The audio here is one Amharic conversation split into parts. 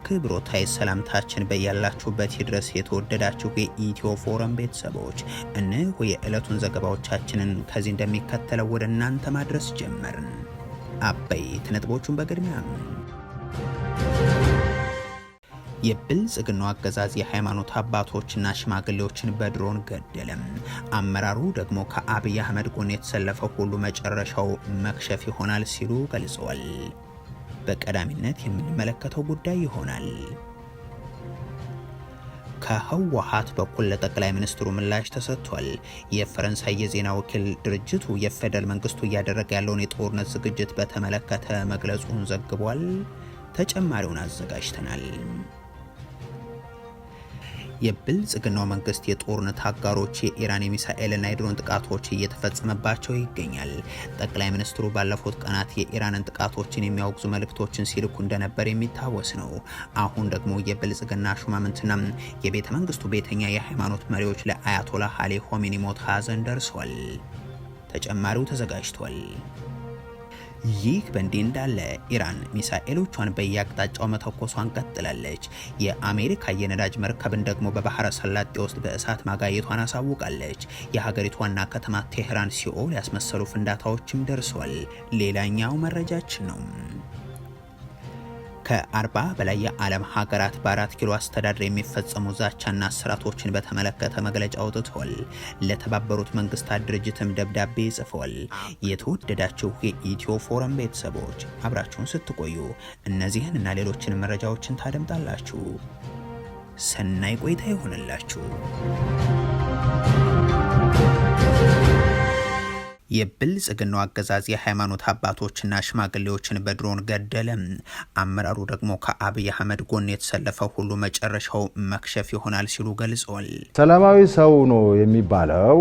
አክብሮታዊ ሰላምታችን በያላችሁበት ይድረስ የተወደዳችሁ የኢትዮ ፎረም ቤተሰቦች እነሆ የዕለቱን ዘገባዎቻችንን ከዚህ እንደሚከተለው ወደ እናንተ ማድረስ ጀመርን። አበይት ነጥቦቹን በቅድሚያ የብልጽግናው አገዛዝ የሃይማኖት አባቶችና ሽማግሌዎችን በድሮን ገደለም። አመራሩ ደግሞ ከአብይ አህመድ ጎን የተሰለፈው ሁሉ መጨረሻው መክሸፍ ይሆናል ሲሉ ገልጸዋል። በቀዳሚነት የምንመለከተው ጉዳይ ይሆናል። ከህወሓት በኩል ለጠቅላይ ሚኒስትሩ ምላሽ ተሰጥቷል። የፈረንሳይ የዜና ወኪል ድርጅቱ የፌደራል መንግስቱ እያደረገ ያለውን የጦርነት ዝግጅት በተመለከተ መግለጹን ዘግቧል። ተጨማሪውን አዘጋጅተናል። የብልጽግናው መንግስት የጦርነት አጋሮች የኢራን የሚሳኤልና የድሮን ጥቃቶች እየተፈጸመባቸው ይገኛል። ጠቅላይ ሚኒስትሩ ባለፉት ቀናት የኢራንን ጥቃቶችን የሚያወግዙ መልእክቶችን ሲልኩ እንደነበር የሚታወስ ነው። አሁን ደግሞ የብልጽግና ሹማምንትና የቤተ መንግስቱ ቤተኛ የሃይማኖት መሪዎች ለአያቶላህ አሊ ሆሜኒ ሞት ሀዘን ደርሷል። ተጨማሪው ተዘጋጅቷል። ይህ በእንዲህ እንዳለ ኢራን ሚሳኤሎቿን በየአቅጣጫው መተኮሷን ቀጥላለች። የአሜሪካ የነዳጅ መርከብን ደግሞ በባህረ ሰላጤ ውስጥ በእሳት ማጋየቷን አሳውቃለች። የሀገሪቱ ዋና ከተማ ቴህራን ሲኦል ያስመሰሉ ፍንዳታዎችም ደርሰዋል። ሌላኛው መረጃችን ነው። ከ40 በላይ የዓለም ሀገራት በ4 ኪሎ አስተዳደር የሚፈጸሙ ዛቻና እስራቶችን በተመለከተ መግለጫ አውጥተዋል። ለተባበሩት መንግስታት ድርጅትም ደብዳቤ ጽፈዋል። የተወደዳችሁ የኢትዮ ፎረም ቤተሰቦች አብራችሁን ስትቆዩ እነዚህን እና ሌሎችን መረጃዎችን ታደምጣላችሁ። ሰናይ ቆይታ ይሆንላችሁ። የብልጽግናው አገዛዝ የሃይማኖት አባቶችና ሽማግሌዎችን በድሮን ገደለ። አመራሩ ደግሞ ከአብይ አህመድ ጎን የተሰለፈው ሁሉ መጨረሻው መክሸፍ ይሆናል ሲሉ ገልጸዋል። ሰላማዊ ሰው ነው የሚባለው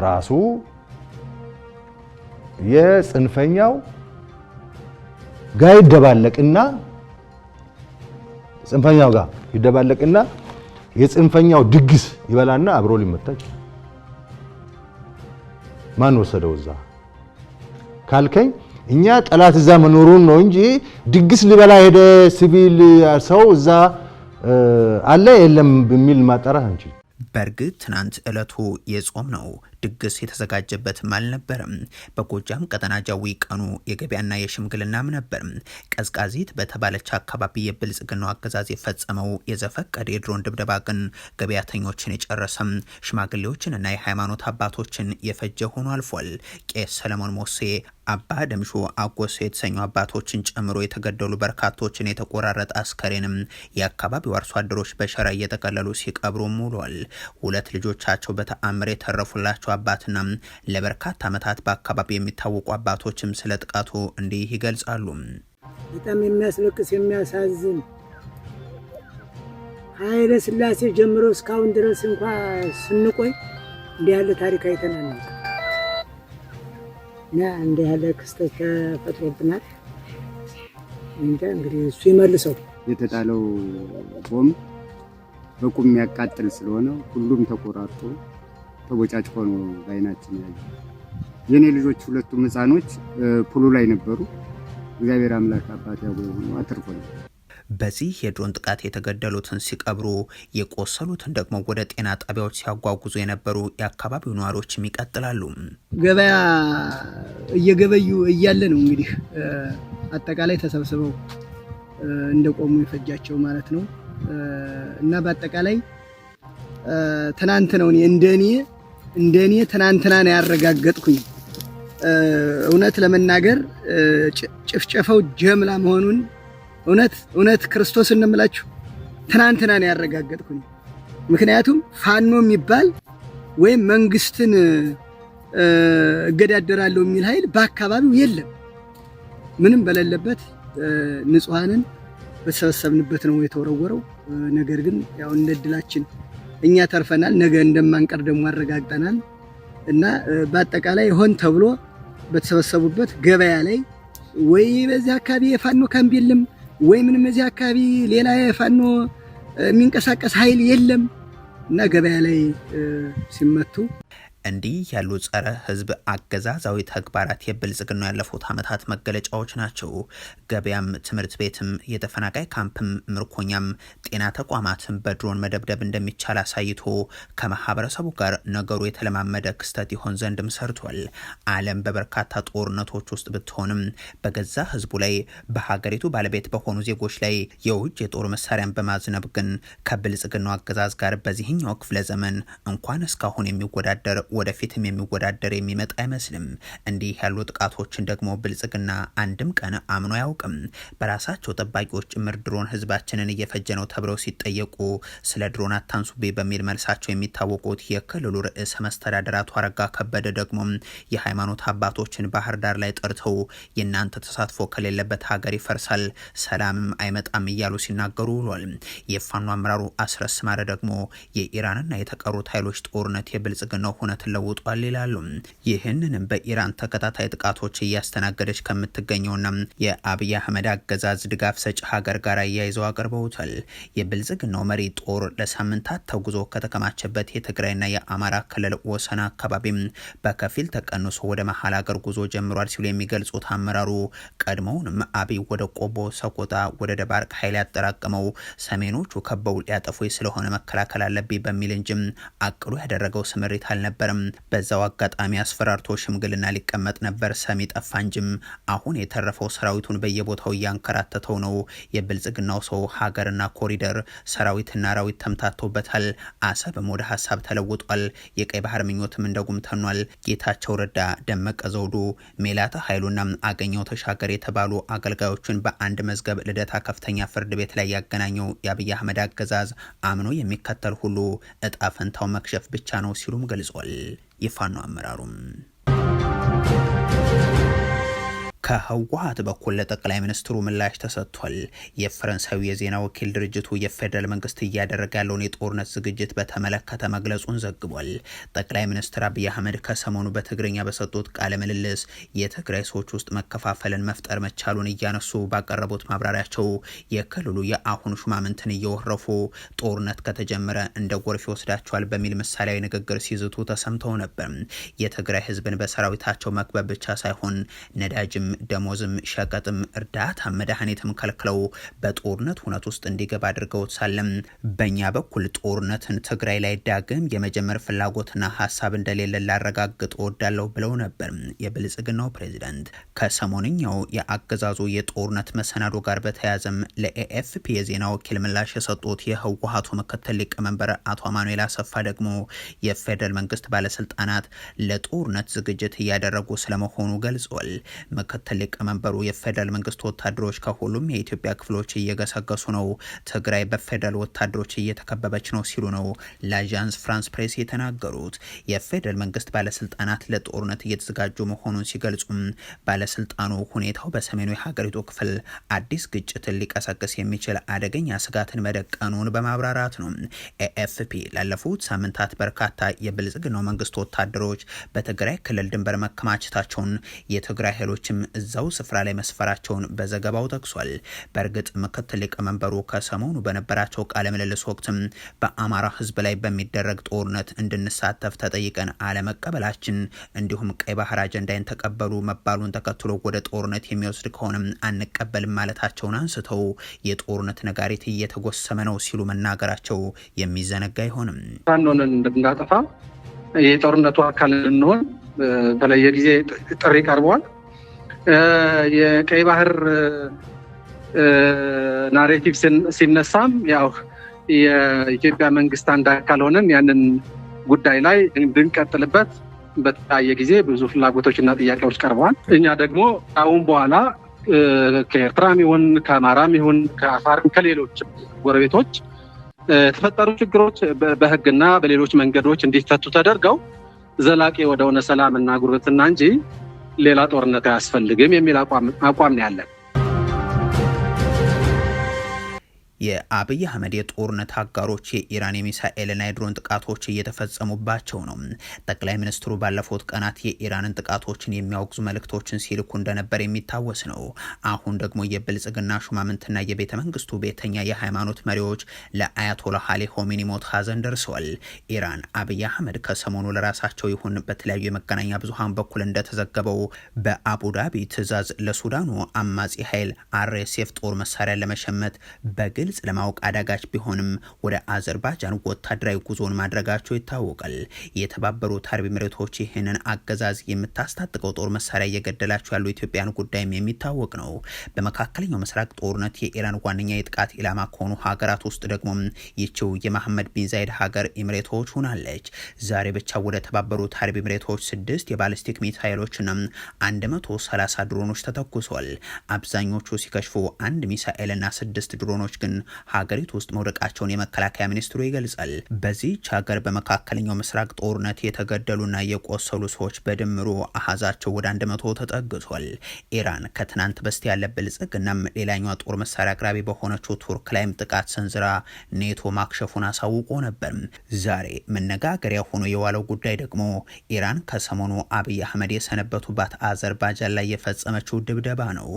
ራሱ የጽንፈኛው ጋር ይደባለቅና የጽንፈኛው ድግስ ይበላና አብሮ ሊመታች ማን ወሰደው እዛ ካልከኝ እኛ ጠላት እዛ መኖሩን ነው እንጂ ድግስ ሊበላ ሄደ ሲቪል ሰው እዛ አለ የለም በሚል ማጣራት አንቺ። በርግጥ ትናንት ዕለቱ የጾም ነው። ድግስ የተዘጋጀበትም አልነበረም። በጎጃም ቀጠና ጃዊ ቀኑ የገበያና የሽምግልናም ነበር። ቀዝቃዚት በተባለች አካባቢ የብልጽግናው አገዛዝ የፈጸመው የዘፈቀደ የድሮን ድብደባ ግን ገበያተኞችን የጨረሰም ሽማግሌዎችንና የሃይማኖት አባቶችን የፈጀ ሆኖ አልፏል። ቄስ ሰለሞን ሞሴ፣ አባ ደምሾ አጎስ የተሰኙ አባቶችን ጨምሮ የተገደሉ በርካቶችን የተቆራረጠ አስከሬንም የአካባቢው አርሶ አደሮች በሸራ እየተቀለሉ ሲቀብሩ ውለዋል። 2 ልጆቻቸው በተአምር የተረፉላቸው አባትና ለበርካታ ዓመታት በአካባቢ የሚታወቁ አባቶችም ስለ ጥቃቱ እንዲህ ይገልጻሉ። በጣም የሚያስለቅስ የሚያሳዝን ኃይለ ሥላሴ ጀምሮ እስካሁን ድረስ እንኳን ስንቆይ እንዲህ ያለ ታሪክ አይተናል እና እንዲህ ያለ ክስተት ተፈጥሮብናል። እንግዲህ እሱ ይመልሰው። የተጣለው ቦምብ በቁም የሚያቃጥል ስለሆነ ሁሉም ተቆራርጦ ተቦጫጭቆ ነው ባይናችን ያለው። የኔ ልጆች 2 ህፃኖች ፑሉ ላይ ነበሩ። እግዚአብሔር አምላክ አባት ያው አትርፎኝ። በዚህ የድሮን ጥቃት የተገደሉትን ሲቀብሩ የቆሰሉትን ደግሞ ወደ ጤና ጣቢያዎች ሲያጓጉዙ የነበሩ የአካባቢው ነዋሪዎችም ይቀጥላሉ። ገበያ እየገበዩ እያለ ነው እንግዲህ አጠቃላይ ተሰብስበው እንደቆሙ ይፈጃቸው ማለት ነው። እና በአጠቃላይ ትናንት ነው እንደኔ ትናንትና ነው ያረጋገጥኩኝ። እውነት ለመናገር ጭፍጨፈው ጀምላ መሆኑን እውነት ክርስቶስ እንምላችሁ ትናንትና ነው ያረጋገጥኩኝ። ምክንያቱም ፋኖ የሚባል ወይም መንግስትን እገዳደራለሁ የሚል ኃይል በአካባቢው የለም። ምንም በሌለበት ንጹሃንን በተሰበሰብንበት ነው የተወረወረው። ነገር ግን ያው እንደድላችን እኛ ተርፈናል። ነገ እንደማንቀር ደግሞ አረጋግጠናል። እና በአጠቃላይ ሆን ተብሎ በተሰበሰቡበት ገበያ ላይ ወይ በዚህ አካባቢ የፋኖ ካምፕ የለም ወይ ምንም በዚህ አካባቢ ሌላ የፋኖ የሚንቀሳቀስ ኃይል የለም እና ገበያ ላይ ሲመቱ እንዲህ ያሉ ጸረ ህዝብ አገዛዛዊ ተግባራት የብልጽግና ያለፉት ዓመታት መገለጫዎች ናቸው። ገበያም፣ ትምህርት ቤትም፣ የተፈናቃይ ካምፕም፣ ምርኮኛም፣ ጤና ተቋማትም በድሮን መደብደብ እንደሚቻል አሳይቶ ከማህበረሰቡ ጋር ነገሩ የተለማመደ ክስተት ይሆን ዘንድም ሰርቷል። ዓለም በበርካታ ጦርነቶች ውስጥ ብትሆንም በገዛ ህዝቡ ላይ በሀገሪቱ ባለቤት በሆኑ ዜጎች ላይ የውጭ የጦር መሳሪያን በማዝነብ ግን ከብልጽግናው አገዛዝ ጋር በዚህኛው ክፍለ ዘመን እንኳን እስካሁን የሚወዳደር ወደፊትም የሚወዳደር የሚመጣ አይመስልም። እንዲህ ያሉ ጥቃቶችን ደግሞ ብልጽግና አንድም ቀን አምኖ አያውቅም። በራሳቸው ጠባቂዎች ጭምር ድሮን ህዝባችንን እየፈጀ ነው ተብለው ሲጠየቁ ስለ ድሮን አታንሱቤ በሚል መልሳቸው የሚታወቁት የክልሉ ርዕሰ መስተዳድር አቶ አረጋ ከበደ ደግሞ የሃይማኖት አባቶችን ባህር ዳር ላይ ጠርተው የእናንተ ተሳትፎ ከሌለበት ሀገር ይፈርሳል፣ ሰላምም አይመጣም እያሉ ሲናገሩ ውሏል። የፋኖ አመራሩ አስረስ ማረ ደግሞ የኢራንና የተቀሩት ኃይሎች ጦርነት የብልጽግናው ሁነት ለውጧል ይላሉ። ይህንንም በኢራን ተከታታይ ጥቃቶች እያስተናገደች ከምትገኘውና የአብይ አህመድ አገዛዝ ድጋፍ ሰጪ ሀገር ጋር አያይዘው አቅርበውታል። የብልጽግናው መሪ ጦር ለሳምንታት ተጉዞ ከተከማቸበት የትግራይና የአማራ ክልል ወሰን አካባቢም በከፊል ተቀንሶ ወደ መሀል ሀገር ጉዞ ጀምሯል ሲሉ የሚገልጹት አመራሩ ቀድሞውንም አብይ ወደ ቆቦ፣ ሰቆጣ፣ ወደ ደባርቅ ኃይል ያጠራቀመው ሰሜኖቹ ከበው ሊያጠፉ ስለሆነ መከላከል አለብኝ በሚል እንጂም አቅሎ ያደረገው ስምሪት አልነበረም። በዛው አጋጣሚ አስፈራርቶ ሽምግልና ሊቀመጥ ነበር፣ ሰሚ ጠፋ እንጂም አሁን የተረፈው ሰራዊቱን በየቦታው እያንከራተተው ነው። የብልጽግናው ሰው ሀገርና ኮሪደር ሰራዊትና አራዊት ተምታቶበታል። አሰብም ወደ ሀሳብ ተለውጧል። የቀይ ባህር ምኞትም እንደጉም ተኗል። ጌታቸው ረዳ፣ ደመቀ ዘውዱ፣ ሜላታ ኃይሉና አገኘው ተሻገር የተባሉ አገልጋዮችን በአንድ መዝገብ ልደታ ከፍተኛ ፍርድ ቤት ላይ ያገናኘው የአብይ አህመድ አገዛዝ አምኖ የሚከተል ሁሉ እጣ ፈንታው መክሸፍ ብቻ ነው ሲሉም ገልጿል። የፋኖ አመራሩም ከህወሓት በኩል ለጠቅላይ ሚኒስትሩ ምላሽ ተሰጥቷል። የፈረንሳዩ የዜና ወኪል ድርጅቱ የፌደራል መንግስት እያደረገ ያለውን የጦርነት ዝግጅት በተመለከተ መግለጹን ዘግቧል። ጠቅላይ ሚኒስትር አብይ አህመድ ከሰሞኑ በትግርኛ በሰጡት ቃለ ምልልስ የትግራይ ሰዎች ውስጥ መከፋፈልን መፍጠር መቻሉን እያነሱ ባቀረቡት ማብራሪያቸው የክልሉ የአሁኑ ሹማምንትን እየወረፉ ጦርነት ከተጀመረ እንደ ጎርፍ ይወስዳቸዋል በሚል ምሳሌያዊ ንግግር ሲዝቱ ተሰምተው ነበር። የትግራይ ህዝብን በሰራዊታቸው መክበብ ብቻ ሳይሆን ነዳጅም ደሞዝም ሸቀጥም እርዳታ መድኃኒትም ከልክለው በጦርነት ሁነት ውስጥ እንዲገባ አድርገውት ሳለም በእኛ በኩል ጦርነትን ትግራይ ላይ ዳግም የመጀመር ፍላጎትና ሀሳብ እንደሌለ ላረጋግጥ ወዳለው ብለው ነበር። የብልጽግናው ፕሬዚዳንት ከሰሞንኛው የአገዛዙ የጦርነት መሰናዶ ጋር በተያያዘም ለኤኤፍፒ የዜና ወኪል ምላሽ የሰጡት የህወሓቱ ምክትል ሊቀመንበር አቶ አማኑኤል አሰፋ ደግሞ የፌደራል መንግስት ባለስልጣናት ለጦርነት ዝግጅት እያደረጉ ስለመሆኑ ገልጿል። ምክትል ሊቀመንበሩ የፌደራል መንግስት ወታደሮች ከሁሉም የኢትዮጵያ ክፍሎች እየገሰገሱ ነው፣ ትግራይ በፌደራል ወታደሮች እየተከበበች ነው ሲሉ ነው ለአዣንስ ፍራንስ ፕሬስ የተናገሩት። የፌደራል መንግስት ባለስልጣናት ለጦርነት እየተዘጋጁ መሆኑን ሲገልጹም ባለስልጣኑ ሁኔታው በሰሜኑ የሀገሪቱ ክፍል አዲስ ግጭትን ሊቀሰቅስ የሚችል አደገኛ ስጋትን መደቀኑን በማብራራት ነው። ኤኤፍፒ ላለፉት ሳምንታት በርካታ የብልጽግናው መንግስት ወታደሮች በትግራይ ክልል ድንበር መከማቸታቸውን የትግራይ ኃይሎችም እዛው ስፍራ ላይ መስፈራቸውን በዘገባው ጠቅሷል። በእርግጥ ምክትል ሊቀመንበሩ ከሰሞኑ በነበራቸው ቃለ ምልልስ ወቅትም በአማራ ህዝብ ላይ በሚደረግ ጦርነት እንድንሳተፍ ተጠይቀን አለመቀበላችን እንዲሁም ቀይ ባህር አጀንዳን ተቀበሉ መባሉን ተከትሎ ወደ ጦርነት የሚወስድ ከሆነም አንቀበልም ማለታቸውን አንስተው የጦርነት ነጋሪት እየተጎሰመ ነው ሲሉ መናገራቸው የሚዘነጋ አይሆንም። ፋኖንን እንድናጠፋ የጦርነቱ አካል እንድንሆን በተለየ ጊዜ ጥሪ ቀርበዋል። የቀይ ባህር ናሬቲቭ ሲነሳም ያው የኢትዮጵያ መንግስት አንድ አካል ሆነን ያንን ጉዳይ ላይ እንድንቀጥልበት በተለያየ ጊዜ ብዙ ፍላጎቶችና ጥያቄዎች ቀርበዋል። እኛ ደግሞ አሁን በኋላ ከኤርትራም ይሁን ከአማራም ይሁን ከአፋርም ከሌሎች ጎረቤቶች የተፈጠሩ ችግሮች በህግና በሌሎች መንገዶች እንዲፈቱ ተደርገው ዘላቂ ወደሆነ ሰላምና ጉርብትና እንጂ ሌላ ጦርነት አያስፈልግም የሚል አቋም ነው ያለን። የአብይ አህመድ የጦርነት አጋሮች የኢራን የሚሳኤልና የድሮን ጥቃቶች እየተፈጸሙባቸው ነው። ጠቅላይ ሚኒስትሩ ባለፉት ቀናት የኢራንን ጥቃቶችን የሚያወግዙ መልእክቶችን ሲልኩ እንደነበር የሚታወስ ነው። አሁን ደግሞ የብልጽግና ሹማምንትና የቤተ መንግስቱ ቤተኛ የሃይማኖት መሪዎች ለአያቶላ አሊ ሆሜኒ ሞት ሀዘን ደርሰዋል። ኢራን አብይ አህመድ ከሰሞኑ ለራሳቸው ይሁን በተለያዩ የመገናኛ ብዙሃን በኩል እንደተዘገበው በአቡዳቢ ትዕዛዝ ለሱዳኑ አማጺ ኃይል አርኤስኤፍ ጦር መሳሪያ ለመሸመት በግልጽ ለማወቅ አዳጋች ቢሆንም ወደ አዘርባይጃን ወታደራዊ ጉዞን ማድረጋቸው ይታወቃል። የተባበሩት አረብ ኤሚሬቶች ይህንን አገዛዝ የምታስታጥቀው ጦር መሳሪያ እየገደላቸው ያሉ ኢትዮጵያን ጉዳይም የሚታወቅ ነው። በመካከለኛው ምስራቅ ጦርነት የኢራን ዋነኛ የጥቃት ኢላማ ከሆኑ ሀገራት ውስጥ ደግሞ ይቺው የመሐመድ ቢን ዛይድ ሀገር ኤሚሬቶች ሆናለች። ዛሬ ብቻ ወደ ተባበሩት አረብ ኤሚሬቶች 6 የባሊስቲክ ሚሳኤሎችና 130 ድሮኖች ተተኩሷል። አብዛኞቹ ሲከሽፉ 1 ሚሳኤልና 6 ድሮኖች ግን ሀገሪቱ ውስጥ መውደቃቸውን የመከላከያ ሚኒስትሩ ይገልጻል። በዚህች ሀገር በመካከለኛው ምስራቅ ጦርነት የተገደሉና የቆሰሉ ሰዎች በድምሩ አሃዛቸው ወደ 100 ተጠግቷል። ኢራን ከትናንት በስቲያ ያለ ብልጽግናም ሌላኛዋ ጦር መሳሪያ አቅራቢ በሆነችው ቱርክ ላይም ጥቃት ሰንዝራ ኔቶ ማክሸፉን አሳውቆ ነበር። ዛሬ መነጋገሪያ ሆኖ የዋለው ጉዳይ ደግሞ ኢራን ከሰሞኑ አብይ አህመድ የሰነበቱባት አዘርባይጃን ላይ የፈጸመችው ድብደባ ነው።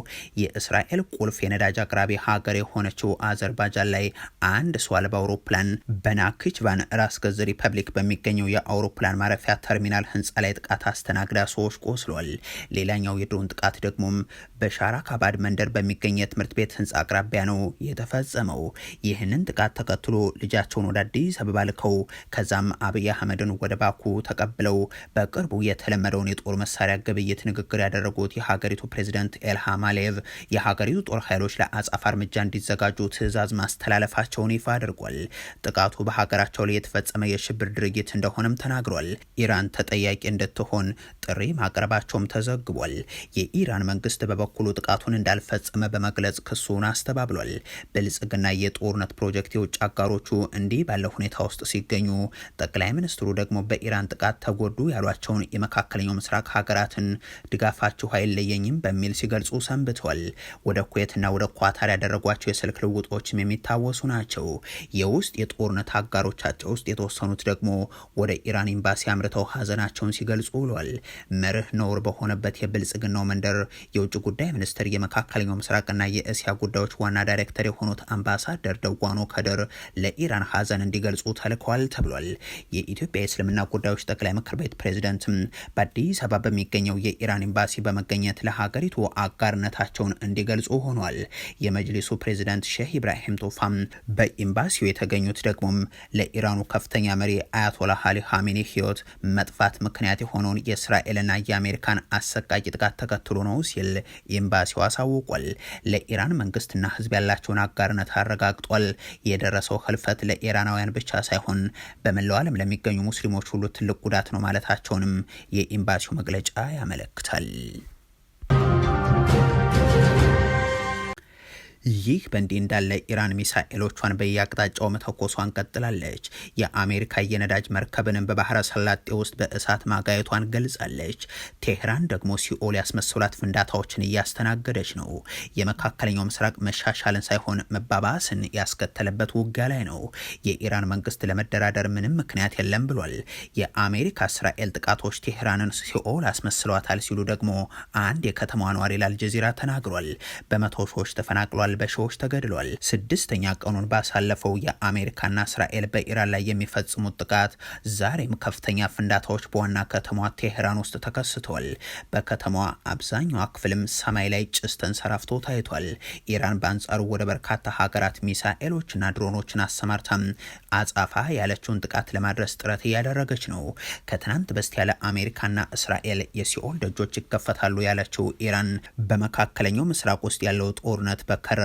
የእስራኤል ቁልፍ የነዳጅ አቅራቢ ሀገር የሆነችው አዘርባይጃን ላይ አንድ ሰው አልባ አውሮፕላን በናክችቫን ራስ ገዝ ሪፐብሊክ በሚገኘው የአውሮፕላን ማረፊያ ተርሚናል ህንፃ ላይ ጥቃት አስተናግዳ ሰዎች ቆስሏል። ሌላኛው የድሮን ጥቃት ደግሞም በሻራ ካባድ መንደር በሚገኝ የትምህርት ቤት ህንፃ አቅራቢያ ነው የተፈጸመው። ይህንን ጥቃት ተከትሎ ልጃቸውን ወደ አዲስ አበባ ልከው ከዛም አብይ አህመድን ወደ ባኩ ተቀብለው በቅርቡ የተለመደውን የጦር መሳሪያ ግብይት ንግግር ያደረጉት የሀገሪቱ ፕሬዝዳንት ኢልሃም አሊየቭ የሀገሪቱ ጦር ኃይሎች ለአጸፋ እርምጃ እንዲዘጋጁ ትዕዛዝ ማስተላለፋቸውን ይፋ አድርጓል። ጥቃቱ በሀገራቸው ላይ የተፈጸመ የሽብር ድርጊት እንደሆነም ተናግሯል። ኢራን ተጠያቂ እንድትሆን ጥሪ ማቅረባቸውም ተዘግቧል። የኢራን መንግስት በበኩሉ ጥቃቱን እንዳልፈጸመ በመግለጽ ክሱን አስተባብሏል። ብልጽግና የጦርነት ፕሮጀክት የውጭ አጋሮቹ እንዲህ ባለ ሁኔታ ውስጥ ሲገኙ፣ ጠቅላይ ሚኒስትሩ ደግሞ በኢራን ጥቃት ተጎዱ ያሏቸውን የመካከለኛው ምስራቅ ሀገራትን ድጋፋችሁ አይለየኝም በሚል ሲገልጹ ሰንብተዋል። ወደ ኩዌትና ወደ ኳታር ያደረጓቸው የስልክ ልውጦችም የሚታወሱ ናቸው። የውስጥ የጦርነት አጋሮቻቸው ውስጥ የተወሰኑት ደግሞ ወደ ኢራን ኤምባሲ አምርተው ሀዘናቸውን ሲገልጹ ብሏል። መርህ ነውር በሆነበት የብልጽግናው መንደር የውጭ ጉዳይ ሚኒስትር የመካከለኛው ምስራቅና የእስያ ጉዳዮች ዋና ዳይሬክተር የሆኑት አምባሳደር ደዋኖ ከድር ለኢራን ሀዘን እንዲገልጹ ተልከዋል ተብሏል። የኢትዮጵያ የእስልምና ጉዳዮች ጠቅላይ ምክር ቤት ፕሬዝዳንትም በአዲስ አበባ በሚገኘው የኢራን ኤምባሲ በመገኘት ለሀገሪቱ አጋርነታቸውን እንዲገልጹ ሆኗል። የመጅሊሱ ፕሬዝዳንት ሼህ ኢብራሂም ቶፋም በኤምባሲው የተገኙት ደግሞም ለኢራኑ ከፍተኛ መሪ አያቶላ አሊ ሆሜኒ ህይወት መጥፋት ምክንያት የሆነውን የእስራኤልና የአሜሪካን አሰቃቂ ጥቃት ተከትሎ ነው ሲል ኤምባሲው አሳውቋል። ለኢራን መንግስትና ህዝብ ያላቸውን አጋርነት አረጋግጧል። የደረሰው ህልፈት ለኢራናውያን ብቻ ሳይሆን በመላው ዓለም ለሚገኙ ሙስሊሞች ሁሉ ትልቅ ጉዳት ነው ማለታቸውንም የኤምባሲው መግለጫ ያመለክታል። ይህ በእንዲህ እንዳለ ኢራን ሚሳኤሎቿን በየአቅጣጫው መተኮሷን ቀጥላለች። የአሜሪካ የነዳጅ መርከብንም በባህረ ሰላጤ ውስጥ በእሳት ማጋየቷን ገልጻለች። ቴህራን ደግሞ ሲኦል ያስመሰሏት ፍንዳታዎችን እያስተናገደች ነው። የመካከለኛው ምስራቅ መሻሻልን ሳይሆን መባባስን ያስከተለበት ውጊያ ላይ ነው። የኢራን መንግስት ለመደራደር ምንም ምክንያት የለም ብሏል። የአሜሪካ እስራኤል ጥቃቶች ቴህራንን ሲኦል አስመስለዋታል ሲሉ ደግሞ አንድ የከተማዋ ነዋሪ ለአልጀዚራ ተናግሯል። በመቶ ሺዎች ተፈናቅሏል፣ በሺዎች ተገድሏል። 6ኛ ቀኑን ባሳለፈው የአሜሪካና እስራኤል በኢራን ላይ የሚፈጽሙት ጥቃት ዛሬም ከፍተኛ ፍንዳታዎች በዋና ከተማዋ ቴህራን ውስጥ ተከስተዋል። በከተማዋ አብዛኛዋ ክፍልም ሰማይ ላይ ጭስ ተንሰራፍቶ ታይቷል። ኢራን በአንጻሩ ወደ በርካታ ሀገራት ሚሳኤሎችና ድሮኖችን አሰማርታም አጻፋ ያለችውን ጥቃት ለማድረስ ጥረት እያደረገች ነው። ከትናንት በስቲያ ለአሜሪካና እስራኤል የሲኦል ደጆች ይከፈታሉ ያለችው ኢራን በመካከለኛው ምስራቅ ውስጥ ያለው ጦርነት በከረረበት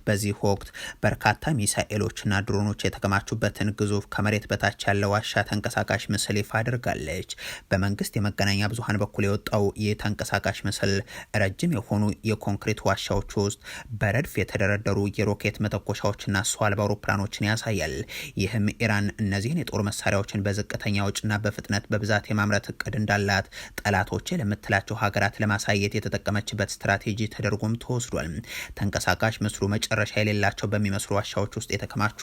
በዚህ ወቅት በርካታ ሚሳኤሎችና ድሮኖች የተከማቹበትን ግዙፍ ከመሬት በታች ያለ ዋሻ ተንቀሳቃሽ ምስል ይፋ አድርጋለች። በመንግስት የመገናኛ ብዙሃን በኩል የወጣው ይህ ተንቀሳቃሽ ምስል ረጅም የሆኑ የኮንክሪት ዋሻዎች ውስጥ በረድፍ የተደረደሩ የሮኬት መተኮሻዎችና ሰው አልባ አውሮፕላኖችን ያሳያል። ይህም ኢራን እነዚህን የጦር መሳሪያዎችን በዝቅተኛ ወጪና በፍጥነት በብዛት የማምረት እቅድ እንዳላት ጠላቶች ለምትላቸው ሀገራት ለማሳየት የተጠቀመችበት ስትራቴጂ ተደርጎም ተወስዷል። ተንቀሳቃሽ ምስሉ መጨረሻ የሌላቸው በሚመስሉ ዋሻዎች ውስጥ የተከማቹ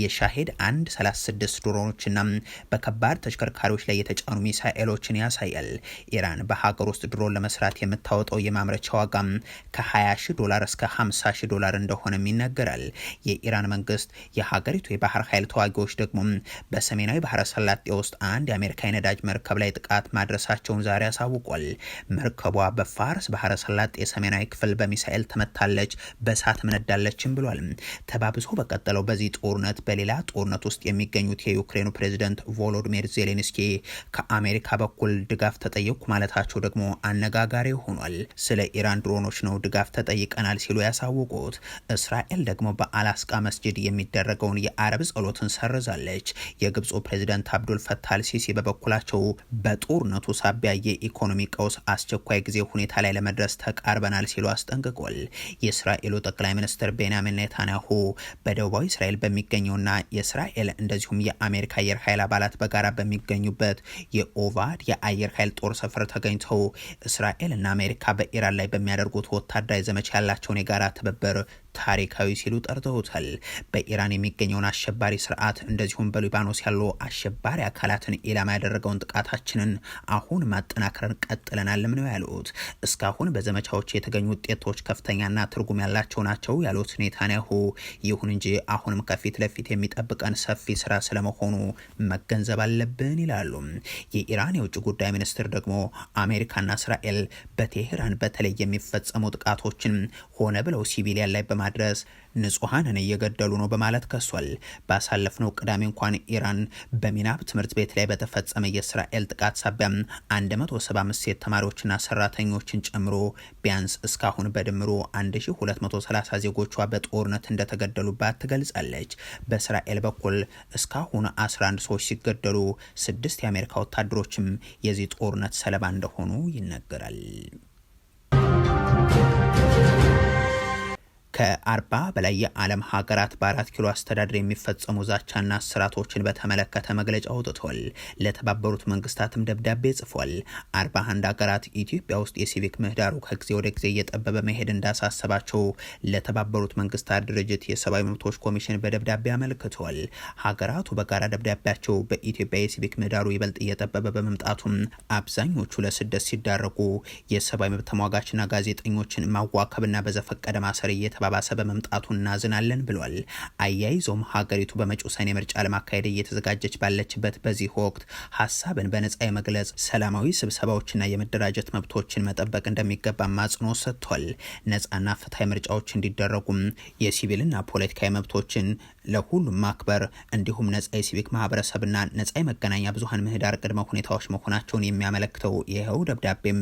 የሻሄድ 136 ድሮኖችና በከባድ ተሽከርካሪዎች ላይ የተጫኑ ሚሳኤሎችን ያሳያል። ኢራን በሀገር ውስጥ ድሮን ለመስራት የምታወጣው የማምረቻ ዋጋ ከ$20,000 እስከ $50,000 እንደሆነም ይነገራል። የኢራን መንግስት የሀገሪቱ የባህር ኃይል ተዋጊዎች ደግሞ በሰሜናዊ ባህረ ሰላጤ ውስጥ አንድ የአሜሪካ የነዳጅ መርከብ ላይ ጥቃት ማድረሳቸውን ዛሬ አሳውቋል። መርከቧ በፋርስ ባህረ ሰላጤ የሰሜናዊ ክፍል በሚሳኤል ተመታለች፣ በእሳት ምነዳለችም ብሏል። ተባብሶ በቀጠለው በዚህ ጦርነት በሌላ ጦርነት ውስጥ የሚገኙት የዩክሬኑ ፕሬዝዳንት ቮሎዲሚር ዜሌንስኪ ከአሜሪካ በኩል ድጋፍ ተጠየቁ ማለታቸው ደግሞ አነጋጋሪ ሆኗል። ስለ ኢራን ድሮኖች ነው ድጋፍ ተጠይቀናል ሲሉ ያሳውቁት። እስራኤል ደግሞ በአላስቃ መስጂድ የሚደረገውን የአረብ ጸሎትን ሰርዛለች። የግብፁ ፕሬዝዳንት አብዱል ፈታህ አልሲሲ በበኩላቸው በጦርነቱ ሳቢያ የኢኮኖሚ ቀውስ አስቸኳይ ጊዜ ሁኔታ ላይ ለመድረስ ተቃርበናል ሲሉ አስጠንቅቋል። የእስራኤሉ ጠቅላይ ሚኒስትር ቤንያሚን ኔታንያሁ በደቡባዊ እስራኤል በሚገኘውና የእስራኤል እንደዚሁም የአሜሪካ አየር ኃይል አባላት በጋራ በሚገኙበት የኦቫድ የአየር ኃይል ጦር ሰፈር ተገኝተው እስራኤልና አሜሪካ በኢራን ላይ በሚያደርጉት ወታደራዊ ዘመቻ ያላቸውን የጋራ ትብብር ታሪካዊ ሲሉ ጠርተውታል። በኢራን የሚገኘውን አሸባሪ ስርዓት እንደዚሁም በሊባኖስ ያሉ አሸባሪ አካላትን ኢላማ ያደረገውን ጥቃታችንን አሁን ማጠናከርን ቀጥለናልም ነው ያሉት። እስካሁን በዘመቻዎች የተገኙ ውጤቶች ከፍተኛና ትርጉም ያላቸው ናቸው ያሉት ኔታንያሁ፣ ይሁን እንጂ አሁንም ከፊት ለፊት የሚጠብቀን ሰፊ ስራ ስለመሆኑ መገንዘብ አለብን ይላሉ። የኢራን የውጭ ጉዳይ ሚኒስትር ደግሞ አሜሪካና እስራኤል በቴህራን በተለይ የሚፈጸሙ ጥቃቶችን ሆነ ብለው ሲቪሊያን ላይ በማድረስ ንጹሃንን እየገደሉ ነው በማለት ከሷል። ባሳለፍነው ቅዳሜ እንኳን ኢራን በሚናብ ትምህርት ቤት ላይ በተፈጸመ የእስራኤል ጥቃት ሳቢያ 175 ሴት ተማሪዎችና ሰራተኞችን ጨምሮ ቢያንስ እስካሁን በድምሩ 1230 ዜጎቿ በጦርነት እንደተገደሉባት ትገልጻለች። በእስራኤል በኩል እስካሁን 11 ሰዎች ሲገደሉ 6 የአሜሪካ ወታደሮችም የዚህ ጦርነት ሰለባ እንደሆኑ ይነገራል። ከ40 በላይ የዓለም ሀገራት በ4 ኪሎ አስተዳደር የሚፈጸሙ ዛቻና እስራቶችን በተመለከተ መግለጫ አውጥቷል። ለተባበሩት መንግስታትም ደብዳቤ ጽፏል። 41 ሀገራት ኢትዮጵያ ውስጥ የሲቪክ ምህዳሩ ከጊዜ ወደ ጊዜ እየጠበበ መሄድ እንዳሳሰባቸው ለተባበሩት መንግስታት ድርጅት የሰብአዊ መብቶች ኮሚሽን በደብዳቤ አመልክቷል። ሀገራቱ በጋራ ደብዳቤያቸው በኢትዮጵያ የሲቪክ ምህዳሩ ይበልጥ እየጠበበ በመምጣቱም አብዛኞቹ ለስደት ሲዳረጉ፣ የሰብአዊ መብት ተሟጋችና ጋዜጠኞችን ማዋከብና በዘፈቀደ ማሰር ባሰ በመምጣቱ እናዝናለን ብሏል። አያይዞም ሀገሪቱ በመጪው ሰኔ ምርጫ ለማካሄድ እየተዘጋጀች ባለችበት በዚህ ወቅት ሀሳብን በነጻ የመግለጽ ሰላማዊ ስብሰባዎችና የመደራጀት መብቶችን መጠበቅ እንደሚገባ አጽንኦት ሰጥቷል። ነጻና ፍትሃዊ ምርጫዎች እንዲደረጉም የሲቪልና ፖለቲካዊ መብቶችን ለሁሉም ማክበር እንዲሁም ነጻ የሲቪክ ማህበረሰብና ነጻ የመገናኛ ብዙሃን ምህዳር ቅድመ ሁኔታዎች መሆናቸውን የሚያመለክተው ይኸው ደብዳቤም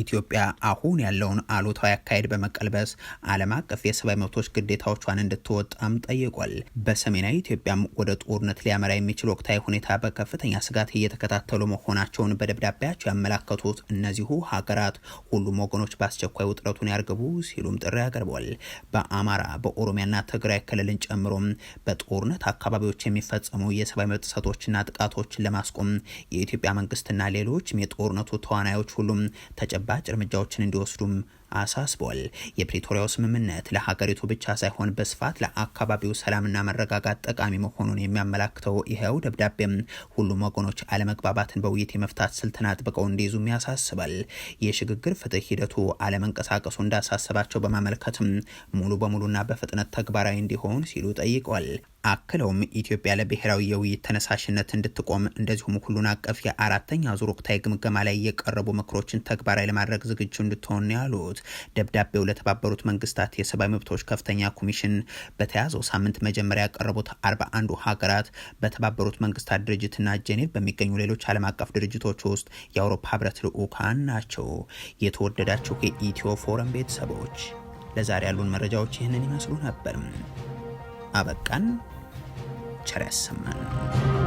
ኢትዮጵያ አሁን ያለውን አሉታዊ አካሄድ በመቀልበስ ዓለም አቀፍ የሰብአዊ መብቶች ግዴታዎቿን እንድትወጣም ጠይቋል። በሰሜናዊ ኢትዮጵያም ወደ ጦርነት ሊያመራ የሚችል ወቅታዊ ሁኔታ በከፍተኛ ስጋት እየተከታተሉ መሆናቸውን በደብዳቤያቸው ያመላከቱት እነዚሁ ሀገራት ሁሉም ወገኖች በአስቸኳይ ውጥረቱን ያርግቡ ሲሉም ጥሪ አቅርበዋል። በአማራ በኦሮሚያና ትግራይ ክልልን ጨምሮም በጦርነት አካባቢዎች የሚፈጸሙ የሰብአዊ መብት ጥሰቶችና ጥቃቶችን ለማስቆም የኢትዮጵያ መንግስትና ሌሎችም የጦርነቱ ተዋናዮች ሁሉም ተጨባጭ እርምጃዎችን እንዲወስዱም አሳስቧል። የፕሪቶሪያው ስምምነት ለሀገሪቱ ብቻ ሳይሆን በስፋት ለአካባቢው ሰላምና መረጋጋት ጠቃሚ መሆኑን የሚያመላክተው ይኸው ደብዳቤም ሁሉም ወገኖች አለመግባባትን በውይይት የመፍታት ስልትን አጥብቀው እንዲይዙም ያሳስባል። የሽግግር ፍትህ ሂደቱ አለመንቀሳቀሱ እንዳሳሰባቸው በማመልከትም ሙሉ በሙሉና በፍጥነት ተግባራዊ እንዲሆን ሲሉ ጠይቀዋል። አክለውም ኢትዮጵያ ለብሔራዊ የውይይት ተነሳሽነት እንድትቆም እንደዚሁም ሁሉን አቀፍ የአራተኛ ዙር ወቅታዊ ግምገማ ላይ የቀረቡ ምክሮችን ተግባራዊ ለማድረግ ዝግጁ እንድትሆን ያሉት ደብዳቤው ለተባበሩት መንግስታት የሰብአዊ መብቶች ከፍተኛ ኮሚሽን በተያዘው ሳምንት መጀመሪያ ያቀረቡት 41 ሀገራት በተባበሩት መንግስታት ድርጅትና ጄኔቭ በሚገኙ ሌሎች ዓለም አቀፍ ድርጅቶች ውስጥ የአውሮፓ ህብረት ልዑካን ናቸው። የተወደዳቸው የኢትዮ ፎረም ቤተሰቦች ለዛሬ ያሉን መረጃዎች ይህንን ይመስሉ ነበር። አበቃን። ቸር ያሰማን።